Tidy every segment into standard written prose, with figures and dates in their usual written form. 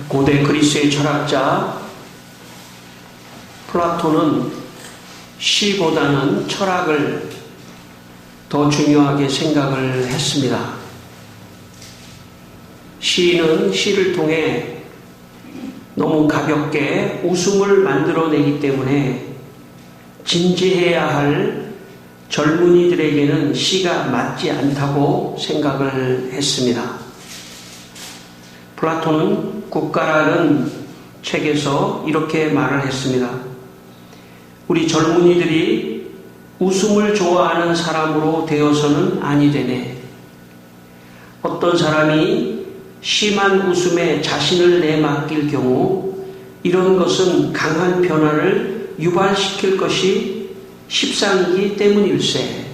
고대 그리스의 철학자 플라톤은 시보다는 철학을 더 중요하게 생각을 했습니다. 시인은 시를 통해 너무 가볍게 웃음을 만들어내기 때문에 진지해야 할 젊은이들에게는 시가 맞지 않다고 생각을 했습니다. 플라톤은 국가라는 책에서 이렇게 말을 했습니다. 우리 젊은이들이 웃음을 좋아하는 사람으로 되어서는 아니 되네. 어떤 사람이 심한 웃음에 자신을 내맡길 경우 이런 것은 강한 변화를 유발시킬 것이 십상이기 때문일세.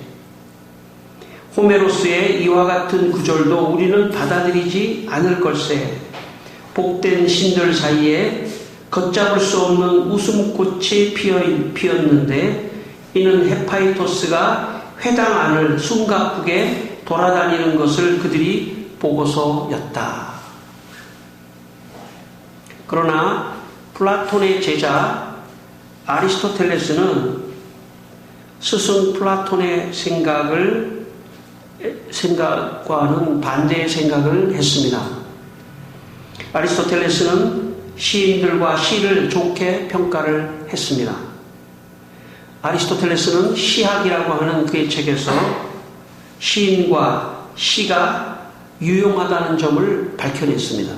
호메로스의 이와 같은 구절도 우리는 받아들이지 않을 걸세. 복된 신들 사이에 걷잡을 수 없는 웃음꽃이 피었는데 이는 헤파이토스가 회당 안을 숨가쁘게 돌아다니는 것을 그들이 보고서였다. 그러나 플라톤의 제자 아리스토텔레스는 스승 플라톤의 생각과는 반대의 생각을 했습니다. 아리스토텔레스는 시인들과 시를 좋게 평가를 했습니다. 아리스토텔레스는 시학이라고 하는 그의 책에서 시인과 시가 유용하다는 점을 밝혀냈습니다.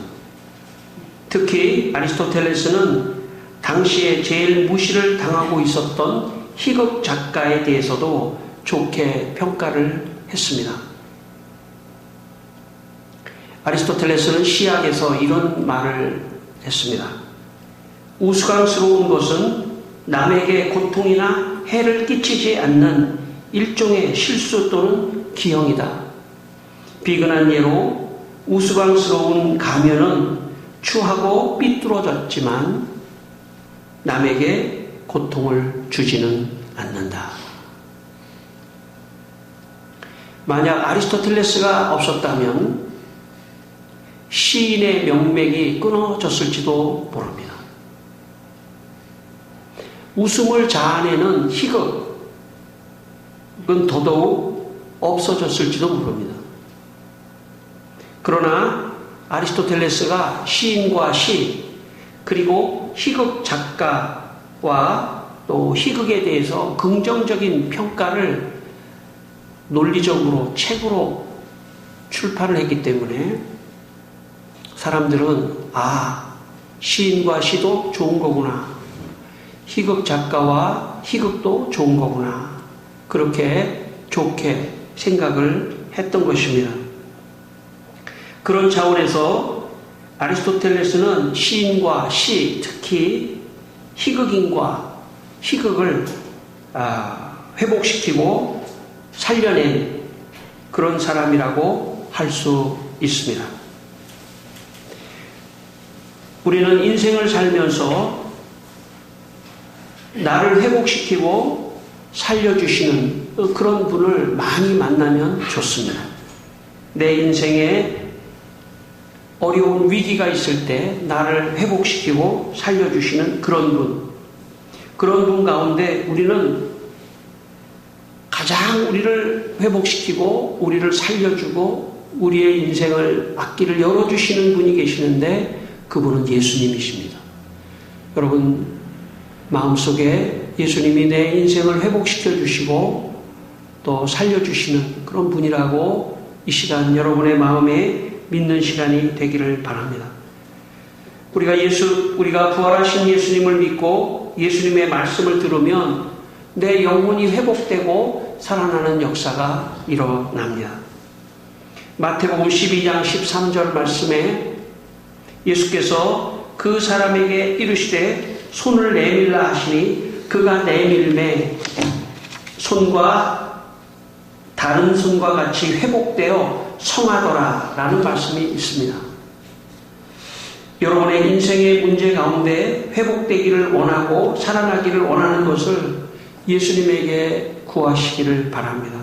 특히 아리스토텔레스는 당시에 제일 무시를 당하고 있었던 희극 작가에 대해서도 좋게 평가를 했습니다. 아리스토텔레스는 시학에서 이런 말을 했습니다. 우스꽝스러운 것은 남에게 고통이나 해를 끼치지 않는 일종의 실수 또는 기형이다. 비근한 예로 우스꽝스러운 가면은 추하고 삐뚤어졌지만 남에게 고통을 주지는 않는다. 만약 아리스토텔레스가 없었다면 시인의 명맥이 끊어졌을지도 모릅니다. 웃음을 자아내는 희극은 더더욱 없어졌을지도 모릅니다. 그러나 아리스토텔레스가 시인과 시 그리고 희극 작가와 또 희극에 대해서 긍정적인 평가를 논리적으로 책으로 출판을 했기 때문에 사람들은 시인과 시도 좋은 거구나. 희극 작가와 희극도 좋은 거구나. 그렇게 좋게 생각을 했던 것입니다. 그런 차원에서 아리스토텔레스는 시인과 시, 특히 희극인과 희극을 회복시키고 살려낸 그런 사람이라고 할 수 있습니다. 우리는 인생을 살면서 나를 회복시키고 살려주시는 그런 분을 많이 만나면 좋습니다. 내 인생에 어려운 위기가 있을 때 나를 회복시키고 살려주시는 그런 분 가운데 우리는 가장 우리를 회복시키고 우리를 살려주고 우리의 인생을 앞길을 열어주시는 분이 계시는데 그분은 예수님이십니다. 여러분 마음속에 예수님이 내 인생을 회복시켜 주시고 또 살려주시는 그런 분이라고 이 시간 여러분의 마음에 믿는 시간이 되기를 바랍니다. 우리가 부활하신 예수님을 믿고 예수님의 말씀을 들으면 내 영혼이 회복되고 살아나는 역사가 일어납니다. 마태복음 12장 13절 말씀에 예수께서 그 사람에게 이르시되 손을 내밀라 하시니 그가 내밀매 손과 다른 손과 같이 회복되어 성하더라 라는 말씀이 있습니다. 여러분의 인생의 문제 가운데 회복되기를 원하고 살아나기를 원하는 것을 예수님에게 구하시기를 바랍니다.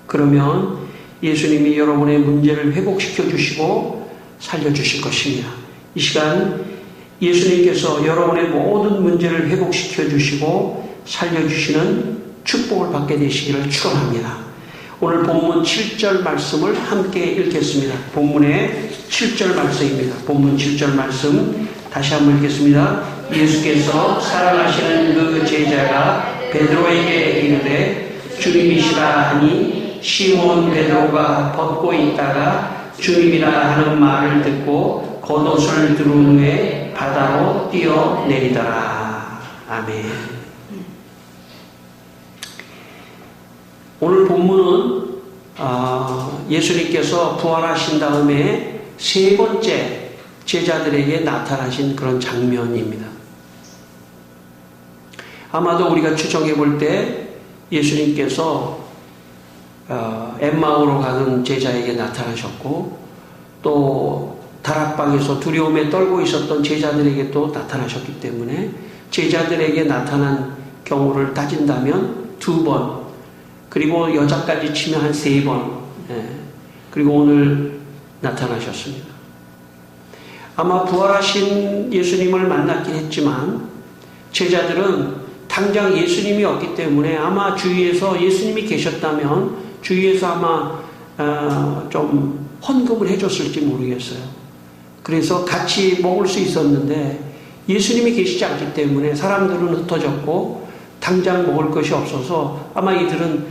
그러면 예수님이 여러분의 문제를 회복시켜 주시고 살려주실 것입니다. 이 시간 예수님께서 여러분의 모든 문제를 회복시켜 주시고 살려주시는 축복을 받게 되시기를 축원합니다. 오늘 본문 7절 말씀을 함께 읽겠습니다. 본문의 7절 말씀입니다. 본문 7절 말씀 다시 한번 읽겠습니다. 예수께서 사랑하시는 그 제자가 베드로에게 이르되 주님이시라 하니 시몬 베드로가 벗고 있다가 주님이라 하는 말을 듣고 겉옷을 두른 후에 바다로 뛰어내리더라. 아멘. 오늘 본문은 예수님께서 부활하신 다음에 세 번째 제자들에게 나타나신 그런 장면입니다. 아마도 우리가 추정해 볼 때 예수님께서 엠마오로 가는 제자에게 나타나셨고 또 다락방에서 두려움에 떨고 있었던 제자들에게 또 나타나셨기 때문에 제자들에게 나타난 경우를 따진다면 2번, 그리고 여자까지 치면 한 3번, 그리고 오늘 나타나셨습니다. 아마 부활하신 예수님을 만났긴 했지만 제자들은 당장 예수님이 없기 때문에 아마 주위에서 예수님이 계셨다면 주위에서 아마 좀 헌금을 해줬을지 모르겠어요. 그래서 같이 먹을 수 있었는데 예수님이 계시지 않기 때문에 사람들은 흩어졌고 당장 먹을 것이 없어서 아마 이들은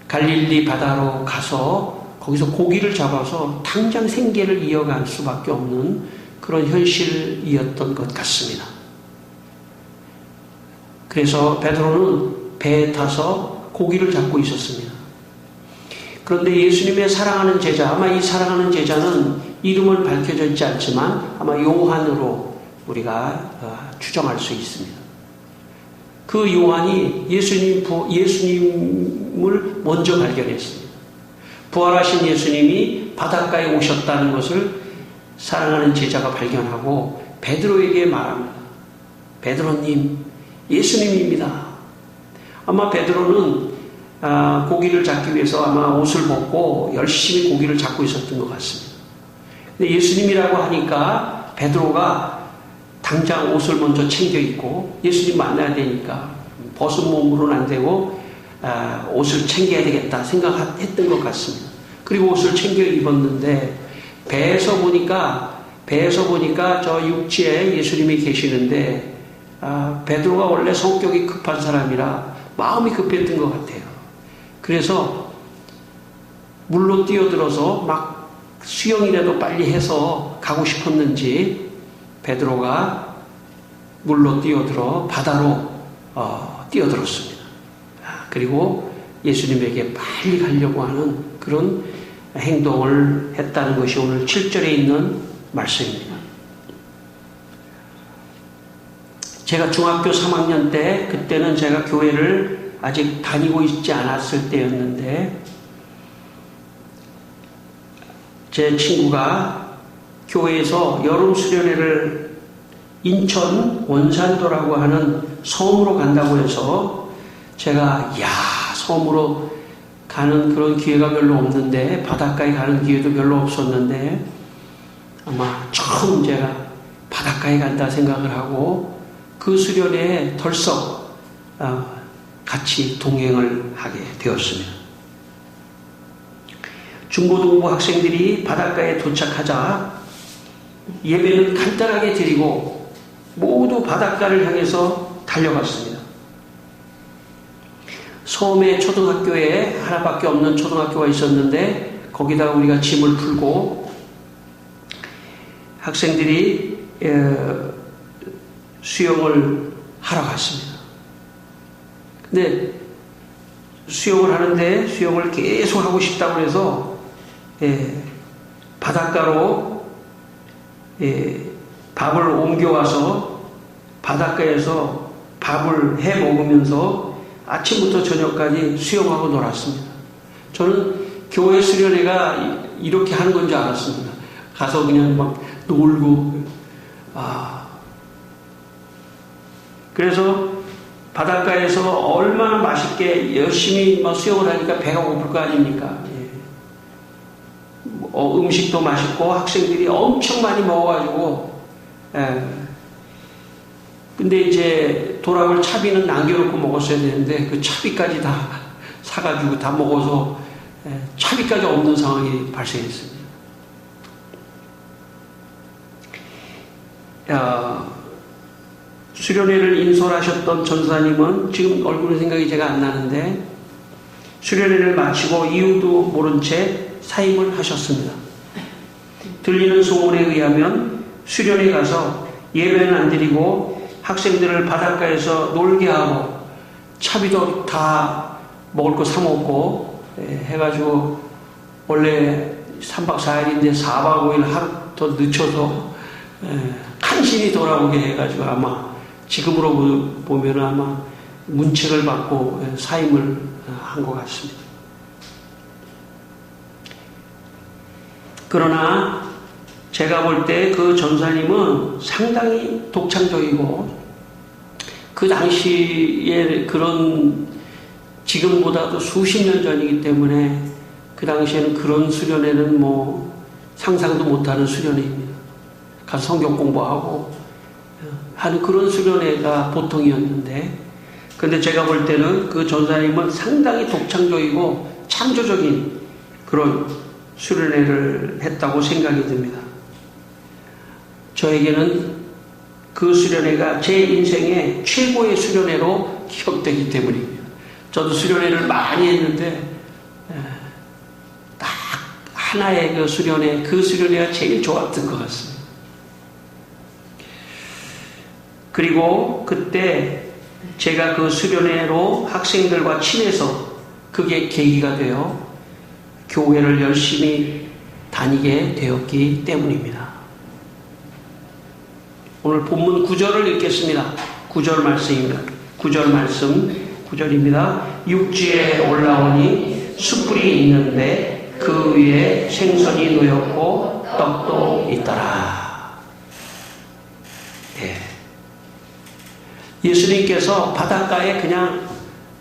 갈릴리 바다로 가서 거기서 고기를 잡아서 당장 생계를 이어갈 수밖에 없는 그런 현실이었던 것 같습니다. 그래서 베드로는 배에 타서 고기를 잡고 있었습니다. 그런데 예수님의 사랑하는 제자, 아마 이 사랑하는 제자는 이름은 밝혀져 있지 않지만 아마 요한으로 우리가 추정할 수 있습니다. 그 요한이 예수님을 먼저 발견했습니다. 부활하신 예수님이 바닷가에 오셨다는 것을 사랑하는 제자가 발견하고 베드로에게 말합니다. 베드로님, 예수님입니다. 아마 베드로는 고기를 잡기 위해서 아마 옷을 벗고 열심히 고기를 잡고 있었던 것 같습니다. 근데 예수님이라고 하니까 베드로가 당장 옷을 먼저 챙겨 입고 예수님 만나야 되니까 벗은 몸으로는 안 되고 옷을 챙겨야 되겠다 생각했던 것 같습니다. 그리고 옷을 챙겨 입었는데 배에서 보니까 저 육지에 예수님이 계시는데 베드로가 원래 성격이 급한 사람이라 마음이 급했던 것 같아요. 그래서 물로 뛰어들어서 막 수영이라도 빨리 해서 가고 싶었는지 베드로가 물로 뛰어들어 바다로 뛰어들었습니다. 그리고 예수님에게 빨리 가려고 하는 그런 행동을 했다는 것이 오늘 7절에 있는 말씀입니다. 제가 중학교 3학년 때, 그때는 제가 교회를 아직 다니고 있지 않았을 때였는데 제 친구가 교회에서 여름 수련회를 인천 원산도라고 하는 섬으로 간다고 해서 제가 섬으로 가는 그런 기회가 별로 없는데 바닷가에 가는 기회도 별로 없었는데 아마 처음 제가 바닷가에 간다 생각을 하고 그 수련회에 덜썩 같이 동행을 하게 되었습니다. 중고등부 학생들이 바닷가에 도착하자 예배는 간단하게 드리고 모두 바닷가를 향해서 달려갔습니다. 섬의 초등학교에 하나밖에 없는 초등학교가 있었는데 거기다가 우리가 짐을 풀고 학생들이 수영을 하러 갔습니다. 근데 수영을 하는데 수영을 계속 하고 싶다고 해서 바닷가로 밥을 옮겨와서 바닷가에서 밥을 해 먹으면서 아침부터 저녁까지 수영하고 놀았습니다. 저는 교회 수련회가 이렇게 하는 건 줄 알았습니다. 가서 그냥 막 놀고 그래서 바닷가에서 얼마나 맛있게 열심히 수영을 하니까 배가 고플 거 아닙니까? 음식도 맛있고 학생들이 엄청 많이 먹어가지고 근데 이제 돌아올 차비는 남겨놓고 먹었어야 되는데 그 차비까지 다 사가지고 다 먹어서 차비까지 없는 상황이 발생했습니다. 수련회를 인솔하셨던 전사님은 지금 얼굴 생각이 제가 안 나는데 수련회를 마치고 이유도 모른 채 사임을 하셨습니다. 들리는 소문에 의하면 수련회 가서 예배는 안 드리고 학생들을 바닷가에서 놀게 하고 차비도 다 먹을 거 사 먹고 해가지고 원래 3박 4일인데 4박 5일 하루 더 늦춰서 간신히 돌아오게 해가지고 아마 지금으로 보면 아마 문책을 받고 사임을 한 것 같습니다. 그러나 제가 볼 때 그 전사님은 상당히 독창적이고 그 당시에 그런 지금보다도 수십 년 전이기 때문에 그 당시에는 그런 수련회는 뭐 상상도 못하는 수련회입니다. 가서 성경 공부하고 하는 그런 수련회가 보통이었는데 근데 제가 볼 때는 그 전사님은 상당히 독창적이고 창조적인 그런 수련회를 했다고 생각이 듭니다. 저에게는 그 수련회가 제 인생의 최고의 수련회로 기억되기 때문입니다. 저도 수련회를 많이 했는데 딱 하나의 그 수련회가 제일 좋았던 것 같습니다. 그리고 그때 제가 그 수련회로 학생들과 친해서 그게 계기가 되어 교회를 열심히 다니게 되었기 때문입니다. 오늘 본문 9절을 읽겠습니다. 9절 말씀입니다. 9절 말씀 9절입니다. 육지에 올라오니 숯불이 있는데 그 위에 생선이 놓였고 떡도 있더라. 네. 예수님께서 바닷가에 그냥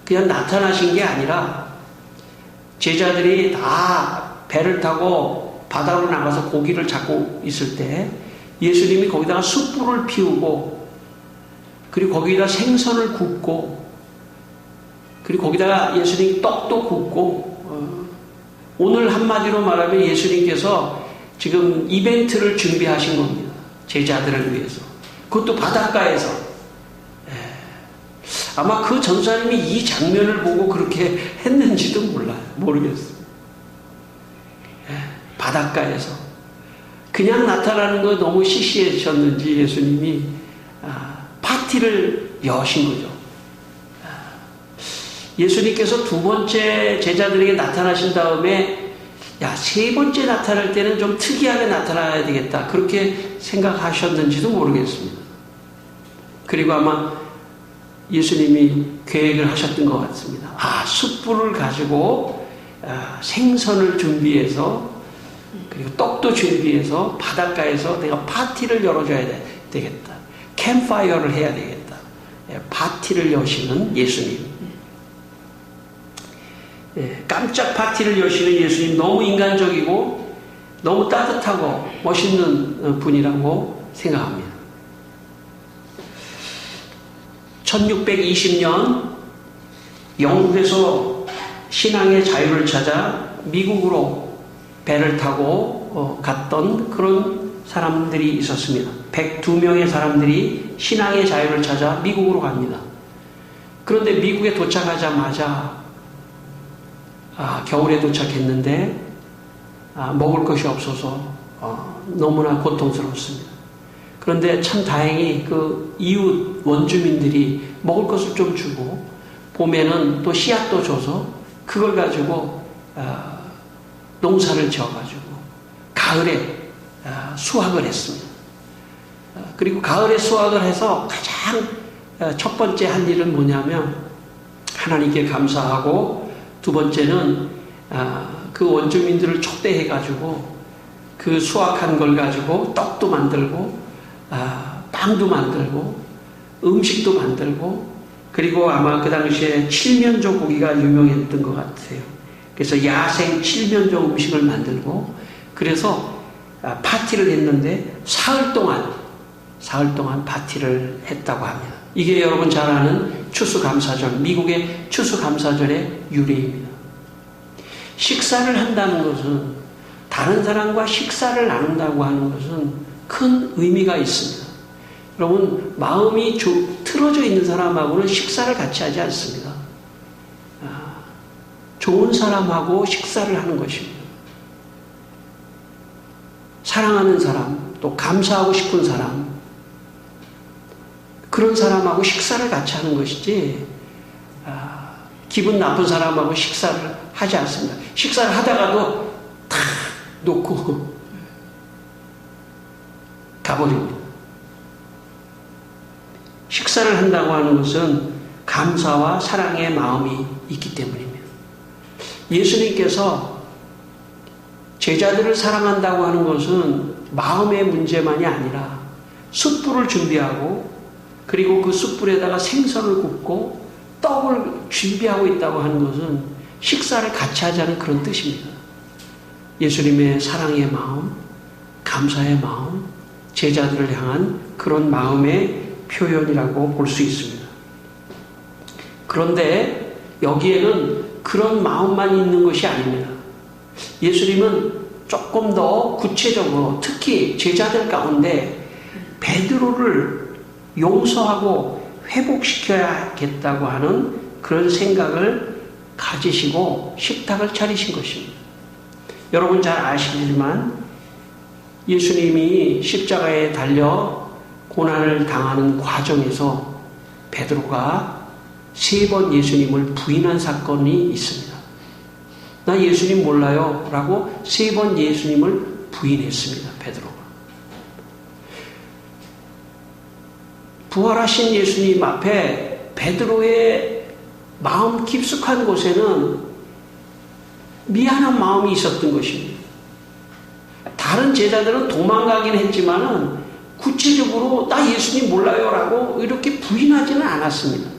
나타나신 게 아니라 제자들이 다 배를 타고 바다로 나가서 고기를 잡고 있을 때 예수님이 거기다가 숯불을 피우고 그리고 거기다 생선을 굽고 그리고 거기다가 예수님 떡도 굽고 오늘 한마디로 말하면 예수님께서 지금 이벤트를 준비하신 겁니다. 제자들을 위해서. 그것도 바닷가에서. 아마 그 전사님이 이 장면을 보고 그렇게 했는지도 모르겠어요. 바닷가에서. 그냥 나타나는 거 너무 시시해졌는지 예수님이 파티를 여신 거죠. 예수님께서 두 번째 제자들에게 나타나신 다음에 세 번째 나타날 때는 좀 특이하게 나타나야 되겠다. 그렇게 생각하셨는지도 모르겠습니다. 그리고 아마 예수님이 계획을 하셨던 것 같습니다. 숯불을 가지고 생선을 준비해서 그리고 떡도 준비해서 바닷가에서 내가 파티를 열어줘야 되겠다. 캠파이어를 해야 되겠다. 파티를 여시는 예수님. 깜짝 파티를 여시는 예수님 너무 인간적이고 너무 따뜻하고 멋있는 분이라고 생각합니다. 1620년 영국에서 신앙의 자유를 찾아 미국으로 배를 타고 갔던 그런 사람들이 있었습니다. 102명의 사람들이 신앙의 자유를 찾아 미국으로 갑니다. 그런데 미국에 도착하자마자 겨울에 도착했는데 먹을 것이 없어서 너무나 고통스러웠습니다. 그런데 참 다행히 그 이웃 원주민들이 먹을 것을 좀 주고 봄에는 또 씨앗도 줘서 그걸 가지고 농사를 지어가지고 가을에 수확을 했습니다. 그리고 가을에 수확을 해서 가장 첫 번째 한 일은 뭐냐면 하나님께 감사하고 두 번째는 그 원주민들을 초대해가지고 그 수확한 걸 가지고 떡도 만들고 빵도 만들고 음식도 만들고 그리고 아마 그 당시에 칠면조 고기가 유명했던 것 같아요. 그래서 야생 칠면조 음식을 만들고 그래서 파티를 했는데 사흘 동안 사흘 동안 파티를 했다고 합니다. 이게 여러분 잘 아는 추수감사절, 미국의 추수감사절의 유래입니다. 식사를 한다는 것은, 다른 사람과 식사를 나눈다고 하는 것은 큰 의미가 있습니다. 여러분, 마음이 틀어져 있는 사람하고는 식사를 같이 하지 않습니다. 좋은 사람하고 식사를 하는 것입니다. 사랑하는 사람, 또 감사하고 싶은 사람, 그런 사람하고 식사를 같이 하는 것이지, 기분 나쁜 사람하고 식사를 하지 않습니다. 식사를 하다가도 탁 놓고 가버립니다. 식사를 한다고 하는 것은 감사와 사랑의 마음이 있기 때문입니다. 예수님께서 제자들을 사랑한다고 하는 것은 마음의 문제만이 아니라 숯불을 준비하고, 그리고 그 숯불에다가 생선을 굽고 떡을 준비하고 있다고 하는 것은 식사를 같이 하자는 그런 뜻입니다. 예수님의 사랑의 마음, 감사의 마음, 제자들을 향한 그런 마음의 표현이라고 볼 수 있습니다. 그런데 여기에는 그런 마음만 있는 것이 아닙니다. 예수님은 조금 더 구체적으로, 특히 제자들 가운데 베드로를 용서하고 회복시켜야겠다고 하는 그런 생각을 가지시고 식탁을 차리신 것입니다. 여러분 잘 아시지만 예수님이 십자가에 달려 고난을 당하는 과정에서 베드로가 3번 예수님을 부인한 사건이 있습니다. 나 예수님 몰라요 라고 3번 예수님을 부인했습니다. 베드로가. 부활하신 예수님 앞에 베드로의 마음 깊숙한 곳에는 미안한 마음이 있었던 것입니다. 다른 제자들은 도망가긴 했지만은 구체적으로 나 예수님 몰라요 라고 이렇게 부인하지는 않았습니다.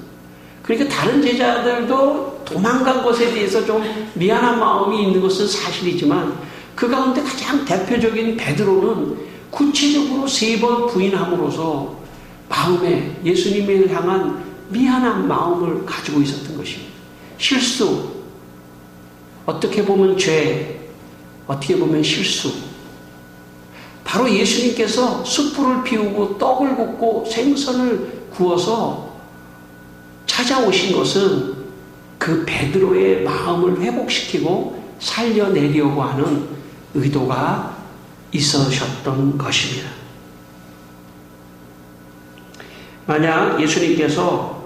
그러니까 다른 제자들도 도망간 것에 대해서 좀 미안한 마음이 있는 것은 사실이지만 그 가운데 가장 대표적인 베드로는 구체적으로 3번 부인함으로써 마음에 예수님을 향한 미안한 마음을 가지고 있었던 것입니다. 실수, 어떻게 보면 죄, 어떻게 보면 실수. 바로 예수님께서 숯불을 피우고 떡을 굽고 생선을 구워서 찾아오신 것은 그 베드로의 마음을 회복시키고 살려내려고 하는 의도가 있으셨던 것입니다. 만약 예수님께서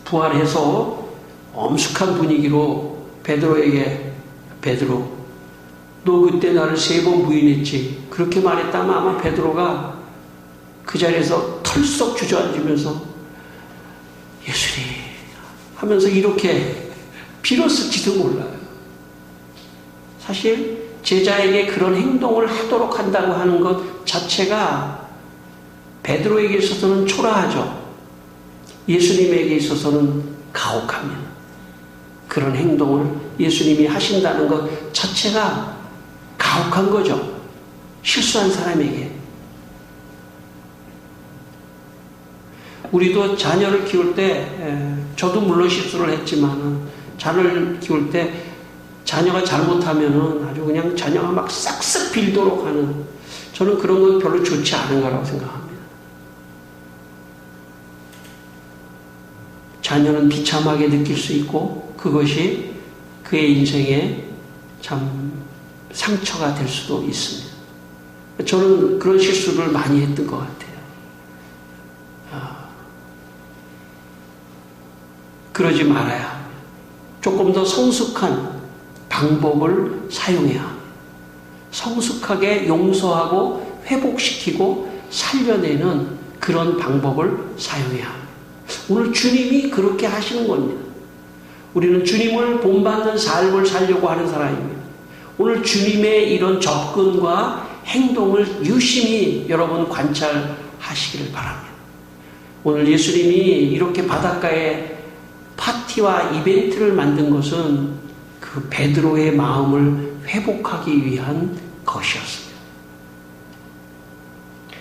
부활해서 엄숙한 분위기로 베드로에게 베드로, 너 그때 나를 3번 부인했지, 그렇게 말했다면 아마 베드로가 그 자리에서 털썩 주저앉으면서 예수님 하면서 이렇게 빌었을지도 몰라요. 사실 제자에게 그런 행동을 하도록 한다고 하는 것 자체가 베드로에게 있어서는 초라하죠. 예수님에게 있어서는 가혹합니다. 그런 행동을 예수님이 하신다는 것 자체가 가혹한 거죠. 실수한 사람에게. 우리도 자녀를 키울 때, 저도 물론 실수를 했지만 자녀를 키울 때 자녀가 잘못하면은 아주 그냥 자녀가 막 싹싹 빌도록 하는, 저는 그런 건 별로 좋지 않은 거라고 생각합니다. 자녀는 비참하게 느낄 수 있고 그것이 그의 인생에 참 상처가 될 수도 있습니다. 저는 그런 실수를 많이 했던 것 같아요. 그러지 말아야 합니다. 조금 더 성숙한 방법을 사용해야 합니다. 성숙하게 용서하고 회복시키고 살려내는 그런 방법을 사용해야 합니다. 오늘 주님이 그렇게 하시는 겁니다. 우리는 주님을 본받는 삶을 살려고 하는 사람입니다. 오늘 주님의 이런 접근과 행동을 유심히 여러분 관찰하시기를 바랍니다. 오늘 예수님이 이렇게 바닷가에 파티와 이벤트를 만든 것은 그 베드로의 마음을 회복하기 위한 것이었습니다.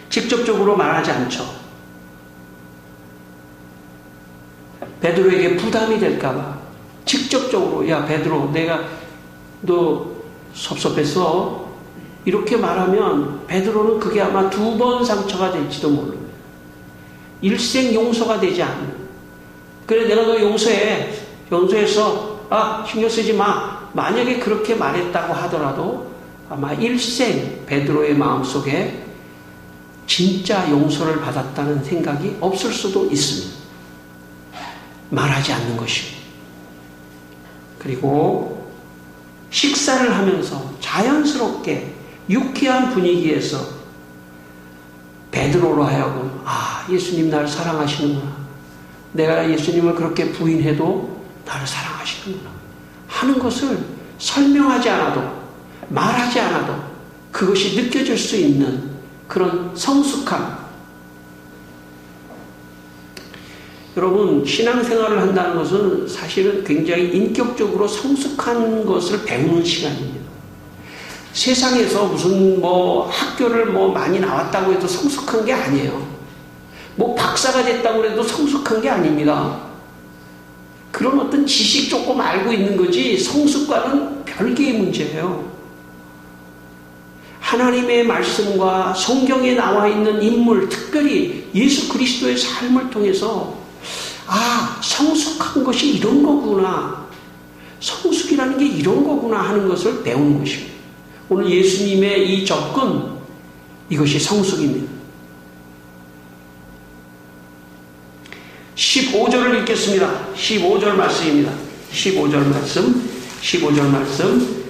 직접적으로 말하지 않죠. 베드로에게 부담이 될까봐 직접적으로 야 베드로 내가 너 섭섭했어 이렇게 말하면 베드로는 그게 아마 2번 상처가 될지도 모릅니다. 일생 용서가 되지 않는. 그래 내가 너 용서해서 신경 쓰지 마. 만약에 그렇게 말했다고 하더라도 아마 일생 베드로의 마음속에 진짜 용서를 받았다는 생각이 없을 수도 있습니다. 말하지 않는 것이. 그리고 식사를 하면서 자연스럽게 유쾌한 분위기에서 베드로로 하여금 예수님 나를 사랑하시는구나. 내가 예수님을 그렇게 부인해도 나를 사랑하시는구나 하는 것을 설명하지 않아도 말하지 않아도 그것이 느껴질 수 있는 그런 성숙함. 여러분 신앙생활을 한다는 것은 사실은 굉장히 인격적으로 성숙한 것을 배우는 시간입니다. 세상에서 무슨 학교를 많이 나왔다고 해도 성숙한 게 아니에요. 박사가 됐다고 해도 성숙한 게 아닙니다. 그런 어떤 지식 조금 알고 있는 거지 성숙과는 별개의 문제예요. 하나님의 말씀과 성경에 나와 있는 인물, 특별히 예수 그리스도의 삶을 통해서 성숙한 것이 이런 거구나. 성숙이라는 게 이런 거구나 하는 것을 배우는 것입니다. 오늘 예수님의 이 접근, 이것이 성숙입니다. 15절을 읽겠습니다. 15절 말씀입니다. 15절 말씀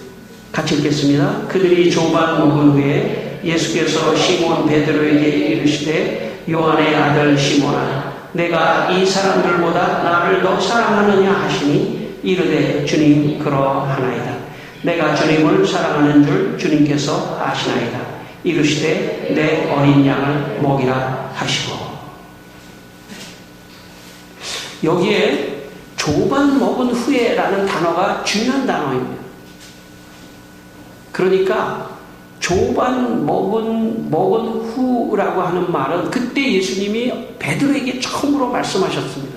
같이 읽겠습니다. 그들이 조반 먹은 후에 예수께서 시몬 베드로에게 이르시되 요한의 아들 시몬아 내가 이 사람들보다 나를 더 사랑하느냐 하시니 이르되 주님 그러하나이다. 내가 주님을 사랑하는 줄 주님께서 아시나이다. 이르시되 내 어린 양을 먹이라 하시고. 여기에 조반 먹은 후에라는 단어가 중요한 단어입니다. 그러니까 조반 먹은 후라고 하는 말은 그때 예수님이 베드로에게 처음으로 말씀하셨습니다.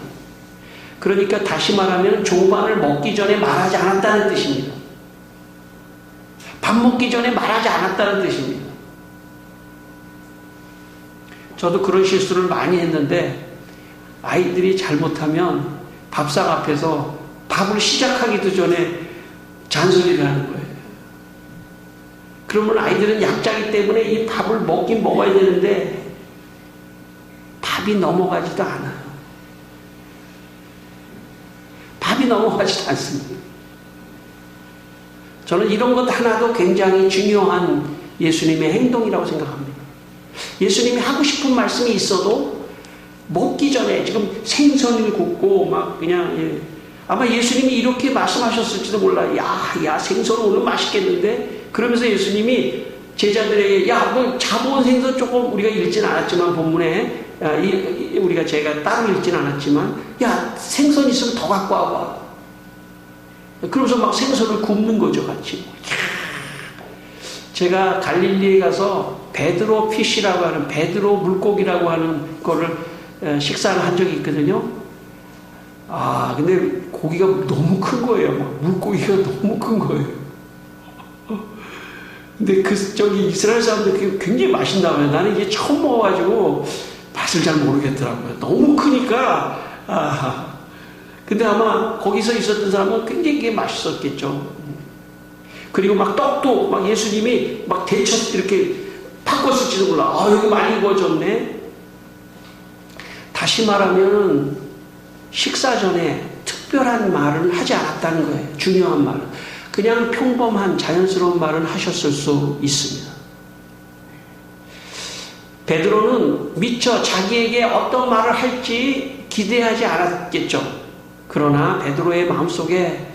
그러니까 다시 말하면 조반을 먹기 전에 말하지 않았다는 뜻입니다. 밥 먹기 전에 말하지 않았다는 뜻입니다. 저도 그런 실수를 많이 했는데 아이들이 잘못하면 밥상 앞에서 밥을 시작하기도 전에 잔소리를 하는 거예요. 그러면 아이들은 약자이기 때문에 이 밥을 먹긴 먹어야 되는데 밥이 넘어가지도 않아요. 밥이 넘어가지도 않습니다. 저는 이런 것 하나도 굉장히 중요한 예수님의 행동이라고 생각합니다. 예수님이 하고 싶은 말씀이 있어도 먹기 전에 지금 생선을 굽고 아마 예수님이 이렇게 말씀하셨을지도 몰라요. 야 생선 오늘 맛있겠는데? 그러면서 예수님이 제자들에게 너 잡아온 생선 조금 우리가 읽진 않았지만 본문에 제가 따로 읽진 않았지만 생선 있으면 더 갖고 와봐. 그러면서 막 생선을 굽는 거죠 같이. 제가 갈릴리에 가서 베드로 피쉬라고 하는 베드로 물고기라고 하는 거를 식사를 한 적이 있거든요. 근데 고기가 너무 큰 거예요. 물고기가 너무 큰 거예요. 근데 이스라엘 사람들 굉장히 맛있나 봐요. 나는 이게 처음 먹어가지고 맛을 잘 모르겠더라고요. 너무 크니까. 근데 아마 거기서 있었던 사람은 굉장히 이게 맛있었겠죠. 그리고 떡도 예수님이 데쳐 이렇게 바꿨을지도 몰라. 여기 많이 구워졌네. 다시 말하면 식사 전에 특별한 말을 하지 않았다는 거예요. 중요한 말을. 그냥 평범한 자연스러운 말을 하셨을 수 있습니다. 베드로는 미처 자기에게 어떤 말을 할지 기대하지 않았겠죠. 그러나 베드로의 마음속에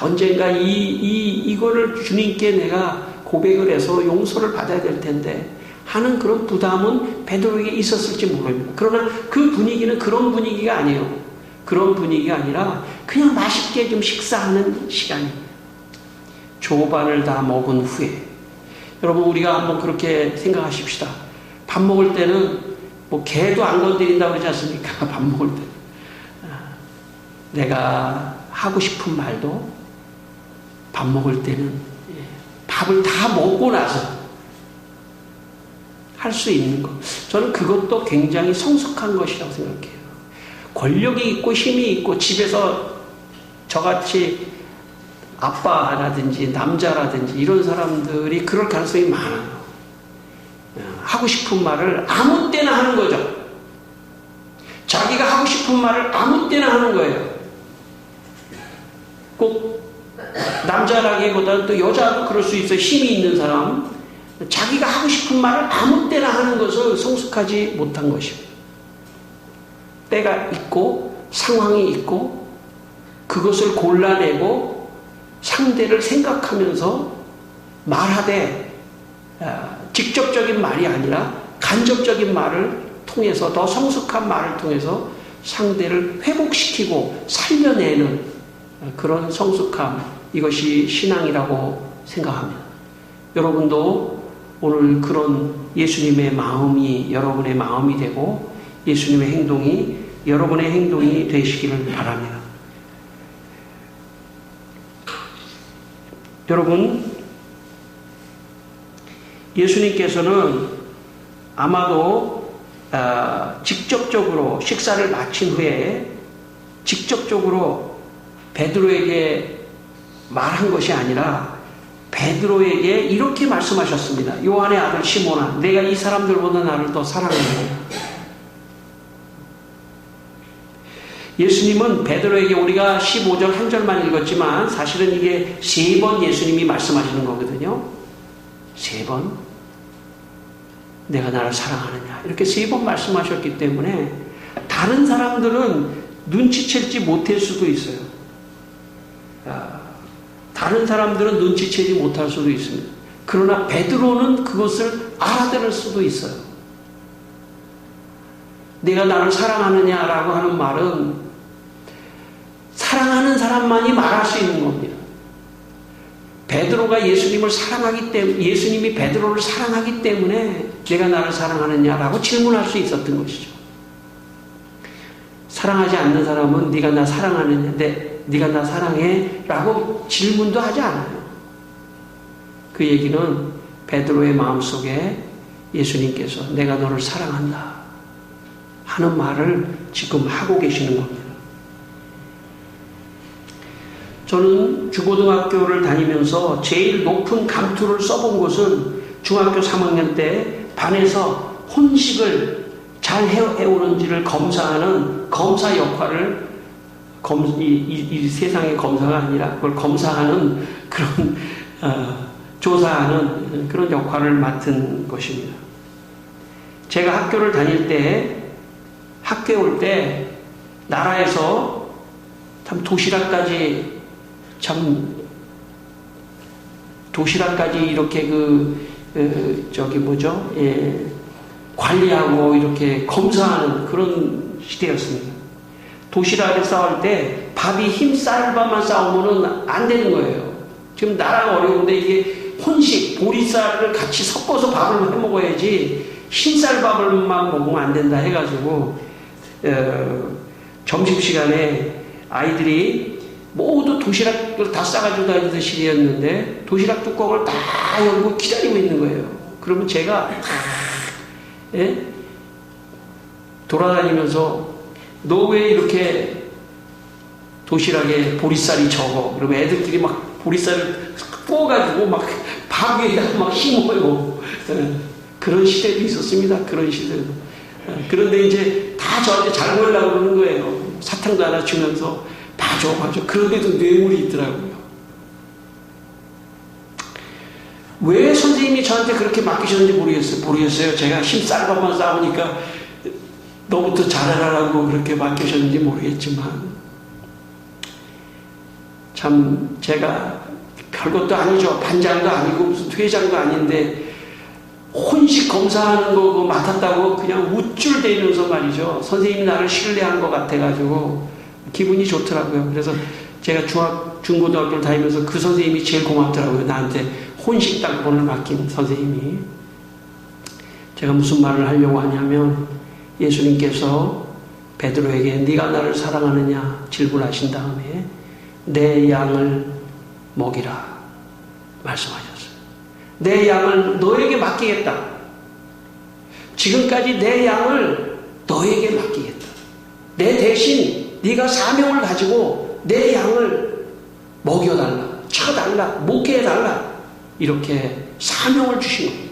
언젠가 이거를 주님께 내가 고백을 해서 용서를 받아야 될 텐데 하는 그런 부담은 베드로에게 있었을지 모릅니다. 그러나 그 분위기는 그런 분위기가 아니에요. 그런 분위기가 아니라 그냥 맛있게 좀 식사하는 시간입니다. 조반을 다 먹은 후에. 여러분 우리가 한번 그렇게 생각하십시다. 밥 먹을 때는 뭐 개도 안 건드린다고 그러지 않습니까? 밥 먹을 때 내가 하고 싶은 말도 밥 먹을 때는 밥을 다 먹고 나서 할 수 있는 것. 저는 그것도 굉장히 성숙한 것이라고 생각해요. 권력이 있고 힘이 있고 집에서 저같이 아빠라든지 남자라든지 이런 사람들이 그럴 가능성이 많아요. 하고 싶은 말을 아무 때나 하는 거죠. 자기가 하고 싶은 말을 아무 때나 하는 거예요. 꼭 남자라기보다는 또 여자도 그럴 수 있어요. 힘이 있는 사람. 자기가 하고 싶은 말을 아무 때나 하는 것을 성숙하지 못한 것입니다. 때가 있고 상황이 있고 그것을 골라내고 상대를 생각하면서 말하되 직접적인 말이 아니라 간접적인 말을 통해서 더 성숙한 말을 통해서 상대를 회복시키고 살려내는 그런 성숙함, 이것이 신앙이라고 생각합니다. 여러분도 오늘 그런 예수님의 마음이 여러분의 마음이 되고 예수님의 행동이 여러분의 행동이 되시기를 바랍니다. 여러분, 예수님께서는 아마도 직접적으로 식사를 마친 후에 직접적으로 베드로에게 말한 것이 아니라 베드로에게 이렇게 말씀하셨습니다. 요한의 아들 시몬아, 내가 이 사람들보다 나를 더 사랑하느냐. 예수님은 베드로에게 우리가 15절 한 절만 읽었지만 사실은 이게 3번 예수님이 말씀하시는 거거든요. 3번 내가 나를 사랑하느냐 이렇게 3번 말씀하셨기 때문에 다른 사람들은 눈치채지 못할 수도 있어요. 다른 사람들은 눈치채지 못할 수도 있습니다. 그러나 베드로는 그것을 알아들을 수도 있어요. 내가 나를 사랑하느냐라고 하는 말은 사랑하는 사람만이 말할 수 있는 겁니다. 베드로가 예수님을 사랑하기 때문에, 예수님이 베드로를 사랑하기 때문에 내가 나를 사랑하느냐라고 질문할 수 있었던 것이죠. 사랑하지 않는 사람은 네가 나 사랑하느냐, 네가 나 사랑해 라고 질문도 하지 않아요. 그 얘기는 베드로의 마음속에 예수님께서 내가 너를 사랑한다 하는 말을 지금 하고 계시는 겁니다. 저는 중고등학교를 다니면서 제일 높은 감투를 써본 곳은 중학교 3학년 때 반에서 혼식을 잘 해오는지를 검사하는 검사 역할을 이 세상의 검사가 아니라 그걸 검사하는 그런 조사하는 그런 역할을 맡은 것입니다. 제가 학교를 다닐 때 학교에 올 때 나라에서 참 도시락까지 이렇게 관리하고 이렇게 검사하는 그런 시대였습니다. 도시락을 싸울 때 밥이 흰쌀밥만 싸우면은 안 되는 거예요. 지금 나라가 어려운데 이게 혼식, 보리쌀을 같이 섞어서 밥을 해 먹어야지 흰쌀밥을만 먹으면 안 된다 해가지고 점심시간에 아이들이 모두 도시락을 다 싸가지고 다니던 시대였는데 도시락 뚜껑을 다 열고 기다리고 있는 거예요. 그러면 제가 돌아다니면서 너 왜 이렇게 도시락에 보리쌀이 적어? 그러면 애들끼리 막 보리쌀을 구워가지고 막 밥 위에다가 막 심어요. 그런 시대도 있었습니다. 그런 시대도. 그런데 이제 다 저한테 잘 먹으려고 그러는 거예요. 사탕도 하나 주면서 봐줘. 그런데도 뇌물이 있더라고요. 왜 선생님이 저한테 그렇게 맡기셨는지 모르겠어요. 제가 흰쌀밥만 싸우니까 너부터 잘해라라고 그렇게 맡기셨는지 모르겠지만 참 제가 별것도 아니죠. 반장도 아니고 무슨 회장도 아닌데 혼식 검사하는 거 맡았다고 그냥 우쭐대면서 말이죠. 선생님이 나를 신뢰한 것 같아가지고 기분이 좋더라고요. 그래서 제가 중고등학교를 다니면서 그 선생님이 제일 고맙더라고요. 나한테 혼식 당번을 맡긴 선생님이. 제가 무슨 말을 하려고 하냐면 예수님께서 베드로에게 네가 나를 사랑하느냐 질문하신 다음에 내 양을 먹이라 말씀하셨어요. 내 양을 너에게 맡기겠다. 지금까지 내 양을 너에게 맡기겠다. 내 대신 네가 사명을 가지고 내 양을 먹여달라, 쳐달라, 목회해달라 이렇게 사명을 주신 겁니다.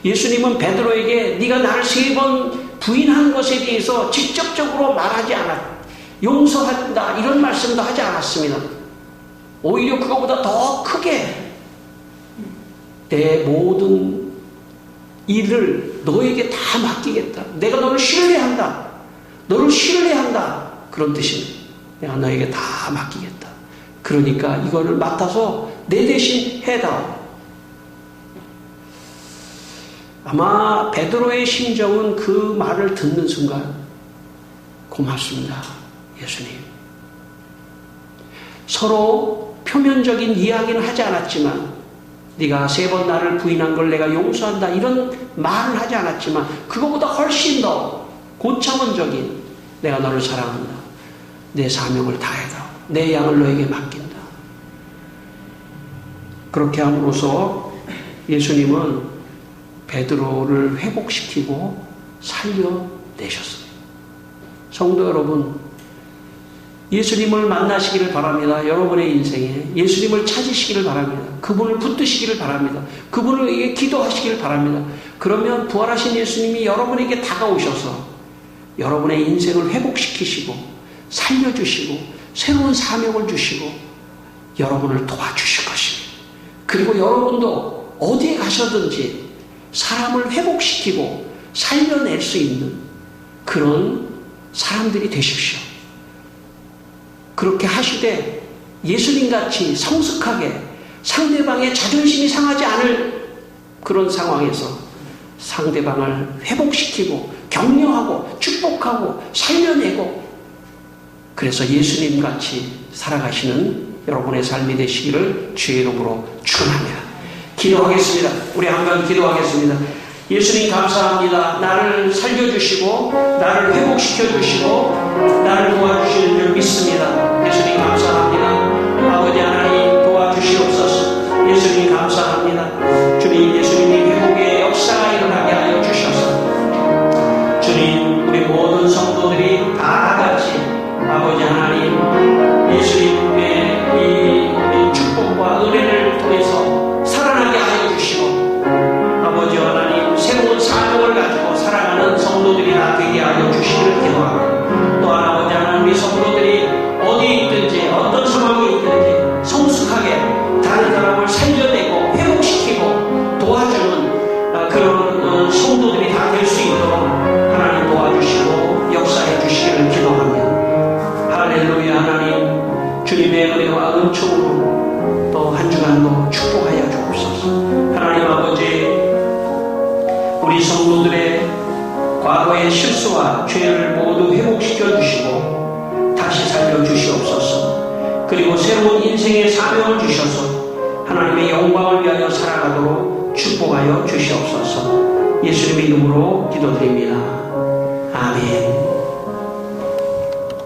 예수님은 베드로에게 네가 나를 3번 부인한 것에 대해서 직접적으로 말하지 않았다. 용서한다 이런 말씀도 하지 않았습니다. 오히려 그거보다 더 크게 내 모든 일을 너에게 다 맡기겠다. 내가 너를 신뢰한다. 너를 신뢰한다. 그런 뜻입니다. 내가 너에게 다 맡기겠다. 그러니까 이거를 맡아서 내 대신 해다오. 아마 베드로의 심정은 그 말을 듣는 순간 고맙습니다. 예수님. 서로 표면적인 이야기는 하지 않았지만 네가 3번 나를 부인한 걸 내가 용서한다 이런 말을 하지 않았지만 그거보다 훨씬 더 고차원적인 내가 너를 사랑한다. 내 사명을 다해다. 내 양을 너에게 맡긴다. 그렇게 함으로써 예수님은 베드로를 회복시키고 살려내셨어요. 성도 여러분, 예수님을 만나시기를 바랍니다. 여러분의 인생에 예수님을 찾으시기를 바랍니다. 그분을 붙드시기를 바랍니다. 그분을 위해 기도하시기를 바랍니다. 그러면 부활하신 예수님이 여러분에게 다가오셔서 여러분의 인생을 회복시키시고 살려주시고 새로운 사명을 주시고 여러분을 도와주실 것입니다. 그리고 여러분도 어디에 가셔든지 사람을 회복시키고 살려낼 수 있는 그런 사람들이 되십시오. 그렇게 하시되 예수님같이 성숙하게 상대방의 자존심이 상하지 않을 그런 상황에서 상대방을 회복시키고 격려하고 축복하고 살려내고 그래서 예수님같이 살아가시는 여러분의 삶이 되시기를 주의 이름으로 축원합니다. 기도하겠습니다. 우리 한번 기도하겠습니다. 예수님 감사합니다. 나를 살려주시고 나를 회복시켜주시고 나를 도와주시는 줄 믿습니다. 예수님 감사합니다. 아버지 하나님 도와주시옵소서. 예수님 감사합니다. 주님 예수님이 회복의 역사가 일어나게 하여 주셔서 주님 우리 모든 성도들이 다 같이 아버지 하나님 예수님의 이 축복과 은혜를 통해서 살아나게 하여 주시고 아버지 하나님 새로운 사명을 가지고 살아가는 성도들이 다 되게 하여 주시기를 기도하고 또한 아버지 하나님 우리 성도들이 어디에 있든지 어떤 상황에 있든지 성숙하게 다른 사람을 살려내고 회복시키고 도와주는 그런 성도들이 다 될 수 있도록 하나님 도와주시고 역사해 주시기를 기도합니다. 할렐루야. 하나님 주님의 은혜와 은총으로 또 한 주간도 축복하여 주옵소서. 하나님 아버지 우리 성도들의 과거의 실수와 죄를 모두 회복시켜 주시고 다시 살려 주시옵소서. 그리고 새로운 인생의 사명을 주셔서 하나님의 영광을 위하여 살아가도록 축복하여 주시옵소서. 예수님의 이름으로 기도드립니다. 아멘.